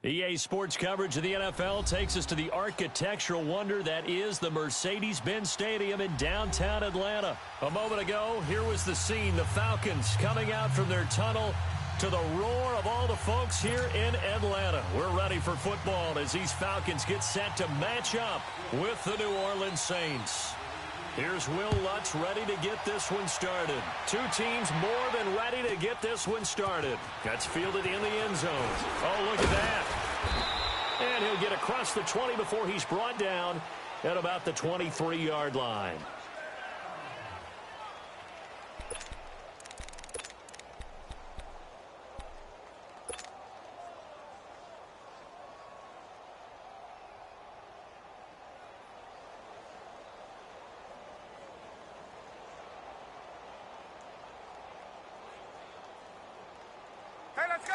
EA Sports coverage of the NFL takes us to the architectural wonder that is the Mercedes-Benz Stadium in downtown Atlanta. A moment ago, here was the scene. The Falcons coming out from their tunnel to the roar of all the folks here in Atlanta. We're ready for football as these Falcons get set to match up with the New Orleans Saints. Here's Will Lutz ready to get this one started. Two teams more than ready to get this one started. Gets fielded in the end zone. Oh, look at that. And he'll get across the 20 before he's brought down at about the 23-yard line. Let's go.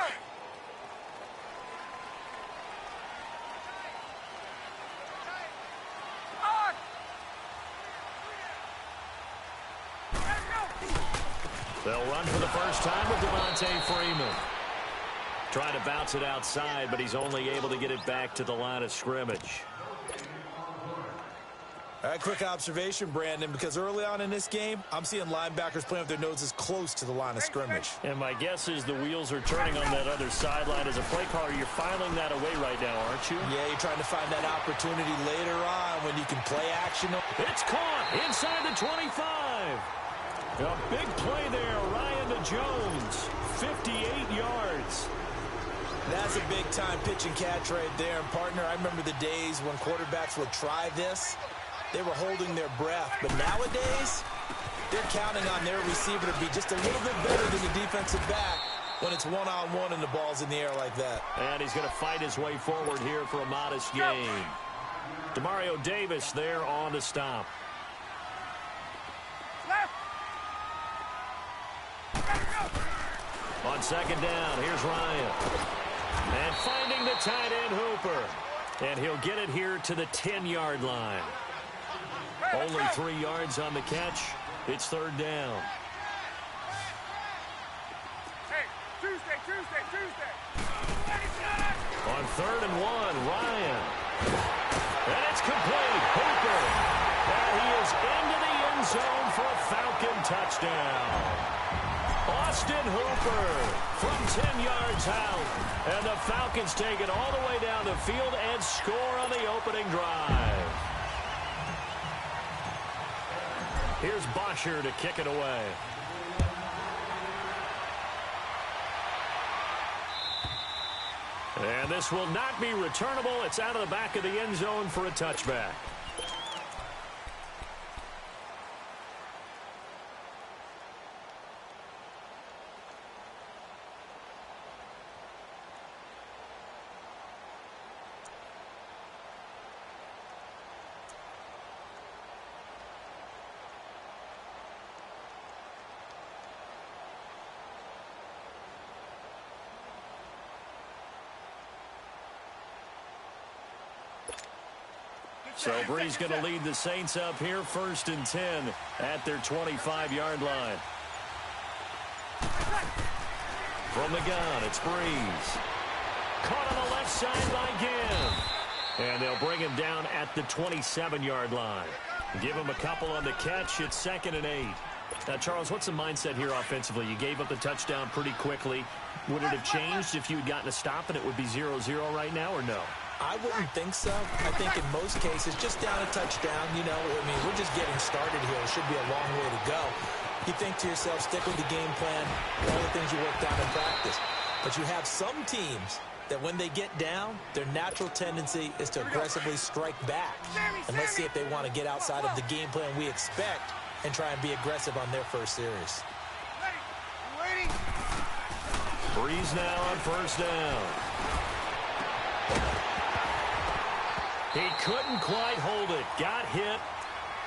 They'll run for the first time with Devontae Freeman. Trying to bounce it outside, but he's only able to get it back to the line of scrimmage. All right, quick observation, Brandon, because early on in this game, I'm seeing linebackers playing with their noses close to the line of scrimmage. And my guess is the wheels are turning on that other sideline. As a play caller, you're filing that away right now, aren't you? Yeah, you're trying to find that opportunity later on when you can play action. It's caught inside the 25. A big play there, Ryan to Jones, 58 yards. That's a big-time pitch and catch right there. And, partner, I remember the days when quarterbacks would try this. They were holding their breath. But nowadays, they're counting on their receiver to be just a little bit better than the defensive back when it's one-on-one and the ball's in the air like that. And he's going to fight his way forward here for a modest gain. Demario Davis there on the stop. On second down, here's Ryan. And finding the tight end Hooper. And he'll get it here to the 10-yard line. Only 3 yards on the catch. It's third down. Hey, Tuesday. On 3rd and 1, Ryan. And it's complete. Hooper. And he is into the end zone for a Falcon touchdown. Austin Hooper from 10 yards out. And the Falcons take it all the way down the field and score on the opening drive. Here's Bosher to kick it away. And this will not be returnable. It's out of the back of the end zone for a touchback. So Bree's going to lead the Saints up here, 1st and 10 at their 25-yard line. From the gun, it's Breeze. Caught on the left side by Ginn. And they'll bring him down at the 27-yard line. Give him a couple on the catch. It's 2nd and 8. Now, Charles, what's the mindset here offensively? You gave up the touchdown pretty quickly. Would it have changed if you had gotten a stop and it would be 0-0 right now, or no? I wouldn't think so. I think in most cases, just down a touchdown, you know, I mean, we're just getting started here. It should be a long way to go. You think to yourself, stick with the game plan, all the things you worked out in practice. But you have some teams that when they get down, their natural tendency is to aggressively strike back. And let's see if they want to get outside of the game plan we expect and try and be aggressive on their first series. Breeze now on 1st down. He couldn't quite hold it. Got hit.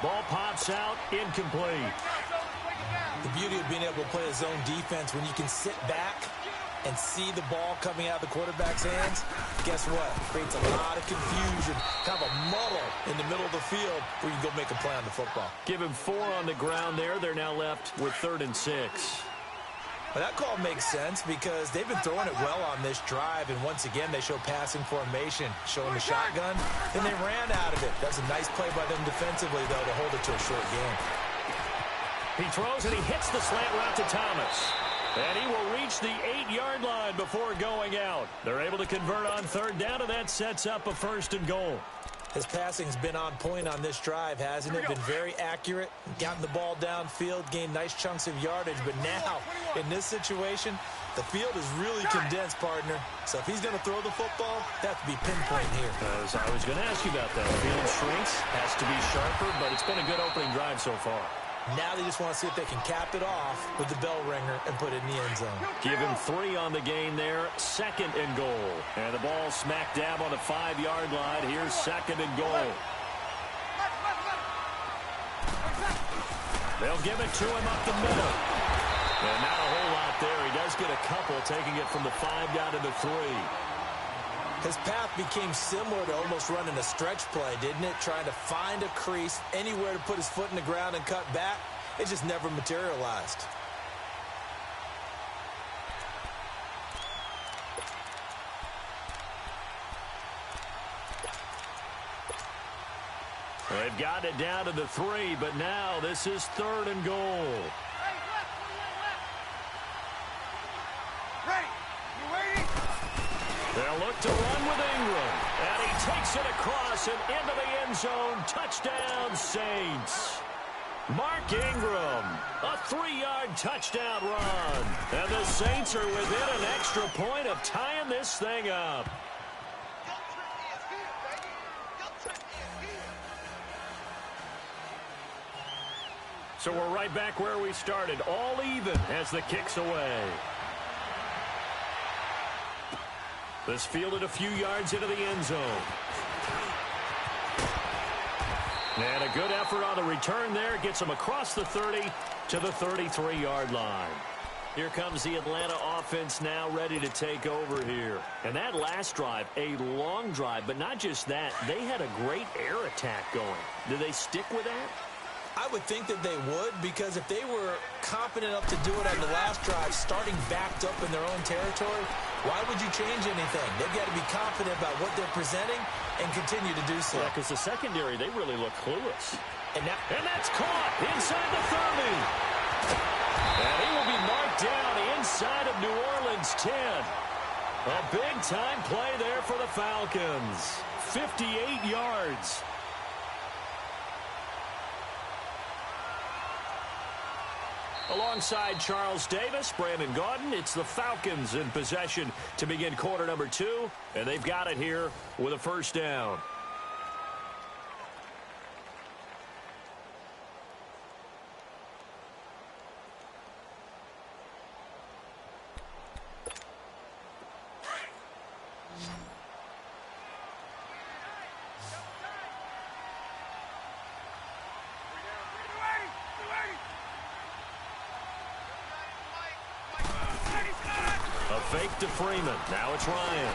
Ball pops out. Incomplete. The beauty of being able to play a zone defense when you can sit back and see the ball coming out of the quarterback's hands, guess what? Creates a lot of confusion, kind of a muddle in the middle of the field where you can go make a play on the football. Give him 4 on the ground there. They're now left with 3rd and 6. Well, that call makes sense because they've been throwing it well on this drive, and once again, they show passing formation, showing the shotgun, then they ran out of it. That's a nice play by them defensively, though, to hold it to a short game. He throws and he hits the slant route to Thomas. And he will reach the 8-yard line before going out. They're able to convert on third down, and that sets up a 1st and goal. His passing's been on point on this drive, hasn't it? Been very accurate, gotten the ball downfield, gained nice chunks of yardage. But now, in this situation, the field is really condensed, partner. So if he's going to throw the football, that has to be pinpoint here. As I was going to ask you about that. Field shrinks, has to be sharper, but it's been a good opening drive so far. Now they just want to see if they can cap it off with the bell ringer and put it in the end zone. Give him 3 on the game there. 2nd and goal. And the ball smack dab on the 5-yard line. Here's 2nd and goal. They'll give it to him up the middle. And not a whole lot there. He does get a couple, taking it from the 5 down to the 3. His path became similar to almost running a stretch play, didn't it? Trying to find a crease, anywhere to put his foot in the ground and cut back. It just never materialized. They've got it down to the 3, but now this is 3rd and goal. They'll look to run with Ingram. And he takes it across and into the end zone. Touchdown, Saints. Mark Ingram, a 3-yard touchdown run. And the Saints are within an extra point of tying this thing up. So we're right back where we started, all even as the kick's away. This fielded a few yards into the end zone. And a good effort on the return there. Gets him across the 30 to the 33-yard line. Here comes the Atlanta offense now ready to take over here. And that last drive, a long drive, but not just that. They had a great air attack going. Do they stick with that? I would think that they would, because if they were confident enough to do it on the last drive, starting backed up in their own territory, why would you change anything? They've got to be confident about what they're presenting and continue to do so. Yeah, because the secondary, they really look clueless. And that's caught inside the 30. And he will be marked down inside of New Orleans 10. A big-time play there for the Falcons. 58 yards. Alongside Charles Davis, Brandon Gaudin, it's the Falcons in possession to begin quarter number 2, and they've got it here with a 1st down. Fake to Freeman. Now it's Ryan.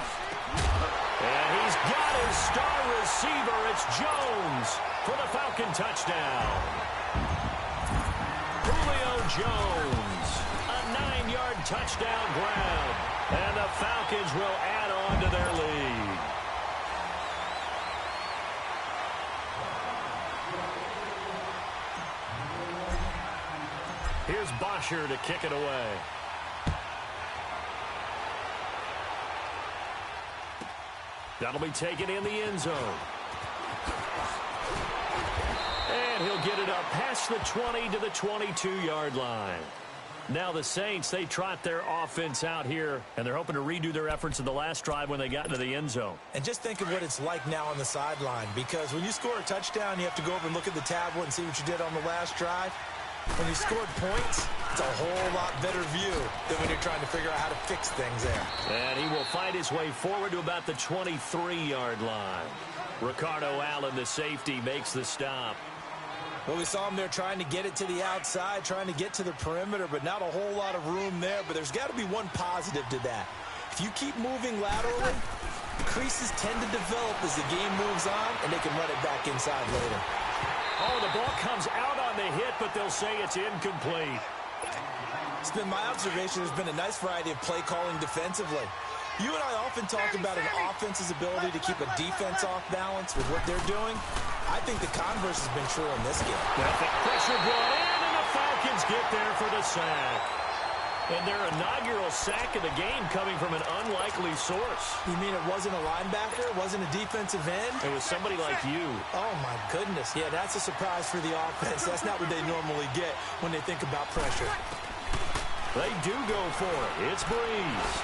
And he's got his star receiver. It's Jones for the Falcon touchdown. Julio Jones. A 9-yard touchdown ground. And the Falcons will add on to their lead. Here's Bosher to kick it away. That'll be taken in the end zone. And he'll get it up past the 20 to the 22-yard line. Now the Saints, they trot their offense out here, and they're hoping to redo their efforts in the last drive when they got into the end zone. And just think of what it's like now on the sideline, because when you score a touchdown, you have to go over and look at the tablet and see what you did on the last drive. When you scored points, it's a whole lot better view than when you're trying to figure out how to fix things there. And he will fight his way forward to about the 23-yard line. Ricardo Allen, the safety, makes the stop. Well, we saw him there trying to get it to the outside, trying to get to the perimeter, but not a whole lot of room there. But there's got to be one positive to that. If you keep moving laterally, creases tend to develop as the game moves on, and they can run it back inside later. Oh, the ball comes out on the hit, but they'll say it's incomplete. It's been my observation there's been a nice variety of play calling defensively. You and I often talk about an offense's ability to keep a defense off balance with what they're doing. I think the converse has been true in this game. Pressure brought in, and the Falcons get there for the sack. And their inaugural sack of the game coming from an unlikely source. You mean it wasn't a linebacker? It wasn't a defensive end? It was somebody like you. Oh, my goodness. Yeah, that's a surprise for the offense. That's not what they normally get when they think about pressure. They do go for it. It's Breeze.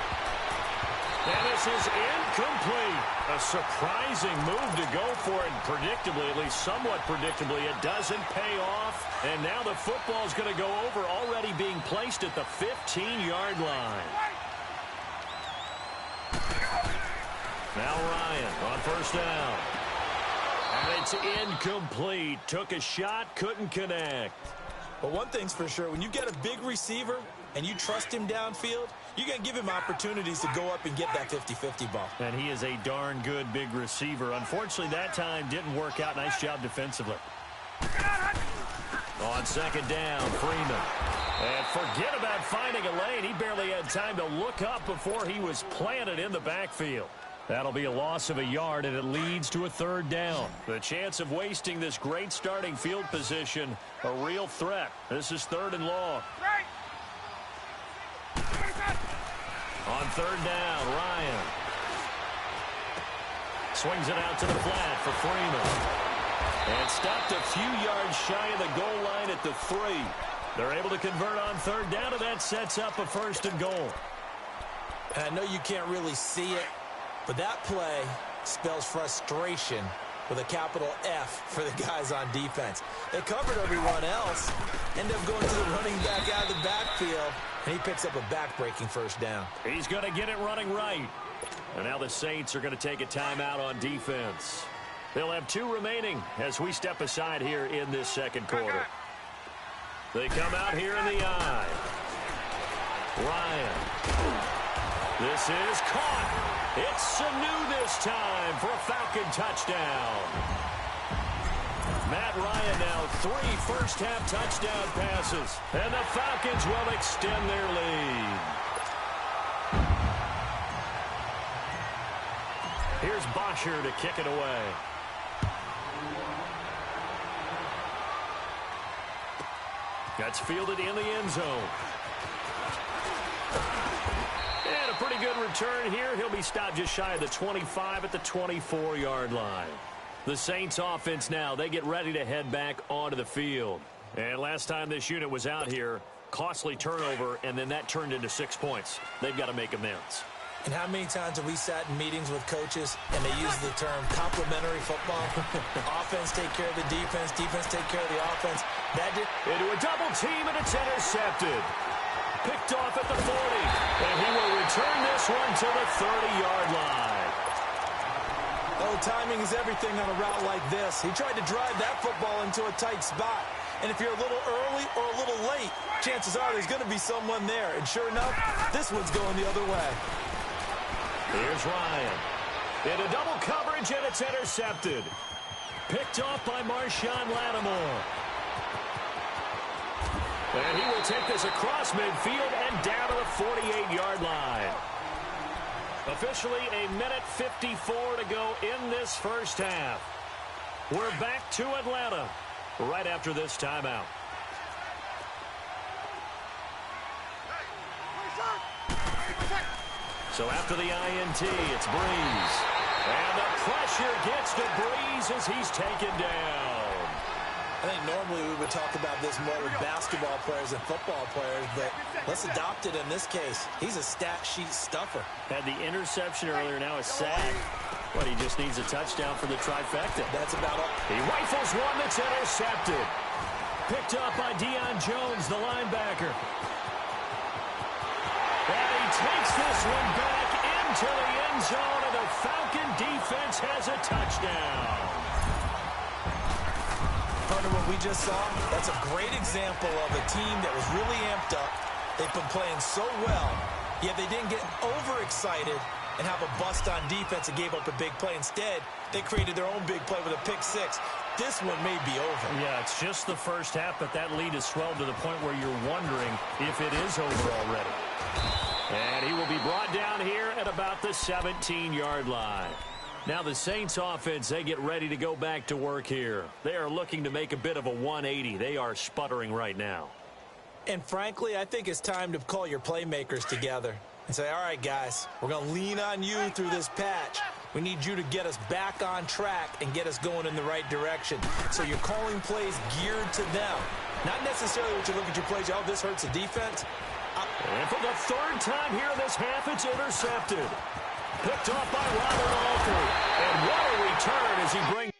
And this is incomplete. A surprising move to go for it. Predictably, at least somewhat predictably, it doesn't pay off. And now the football's going to go over, already being placed at the 15-yard line. Now Ryan on first down. And it's incomplete. Took a shot, couldn't connect. But one thing's for sure, when you get a big receiver and you trust him downfield, you're going to give him opportunities to go up and get that 50-50 ball. And he is a darn good big receiver. Unfortunately, that time didn't work out. Nice job defensively. On second down, Freeman. And forget about finding a lane. He barely had time to look up before he was planted in the backfield. That'll be a loss of a yard, and it leads to a third down. The chance of wasting this great starting field position, a real threat. This is third and long. On third down, Ryan. Swings it out to the flat for Freeman. And stopped a few yards shy of the goal line at the 3. They're able to convert on third down, and that sets up a first and goal. And I know you can't really see it, but that play spells frustration with a capital F for the guys on defense. They covered everyone else, end up going to the running back out of the backfield, and he picks up a back-breaking first down. He's going to get it running right. And now the Saints are going to take a timeout on defense. They'll have 2 remaining as we step aside here in this second quarter. They come out here in the eye. Ryan. This is caught. It's Sanu this time for a Falcon touchdown. Matt Ryan now 3 first-half touchdown passes. And the Falcons will extend their lead. Here's Bosher to kick it away. That's fielded in the end zone. And a pretty good return here. He'll be stopped just shy of the 25 at the 24-yard line. The Saints offense now, they get ready to head back onto the field. And last time this unit was out here, costly turnover, and then that turned into 6 points. They've got to make amends. And how many times have we sat in meetings with coaches and they use the term complementary football? Offense take care of the defense, defense take care of the offense. Into a double team, and it's intercepted. Picked off at the 40, and he will return this one to the 30-yard line. Oh, timing is everything on a route like this. He tried to drive that football into a tight spot. And if you're a little early or a little late, chances are there's going to be someone there. And sure enough, this one's going the other way. Here's Ryan. Into double coverage, and it's intercepted. Picked off by Marshawn Lattimore. And he will take this across midfield and down to the 48-yard line. Officially a minute 54 to go in this first half. We're back to Atlanta right after this timeout. So after the INT, it's Breeze. And the pressure gets to Breeze as he's taken down. I think normally we would talk about this more with basketball players and football players, but let's adopt it in this case. He's a stat sheet stuffer. Had the interception earlier, now a sack. But he just needs a touchdown for the trifecta. That's about all. He rifles one that's intercepted. Picked up by Deion Jones, the linebacker. And he takes this one back into the end zone, and the Falcon defense has a touchdown. Partner, what we just saw, that's a great example of a team that was really amped up. They've been playing so well, yet they didn't get overexcited and have a bust on defense and gave up a big play. Instead, they created their own big play with a pick six. This one may be over. Yeah, it's just the first half, but that lead has swelled to the point where you're wondering if it is over already. And he will be brought down here at about the 17-yard line. Now the Saints offense, they get ready to go back to work here. They are looking to make a bit of a 180. They are sputtering right now. And frankly, I think it's time to call your playmakers together and say, all right, guys, we're going to lean on you through this patch. We need you to get us back on track and get us going in the right direction. So you're calling plays geared to them. Not necessarily what you look at your plays, oh, this hurts the defense. And for the third time here in this half, it's intercepted. Picked off by Robert Alford. And what a return as he brings...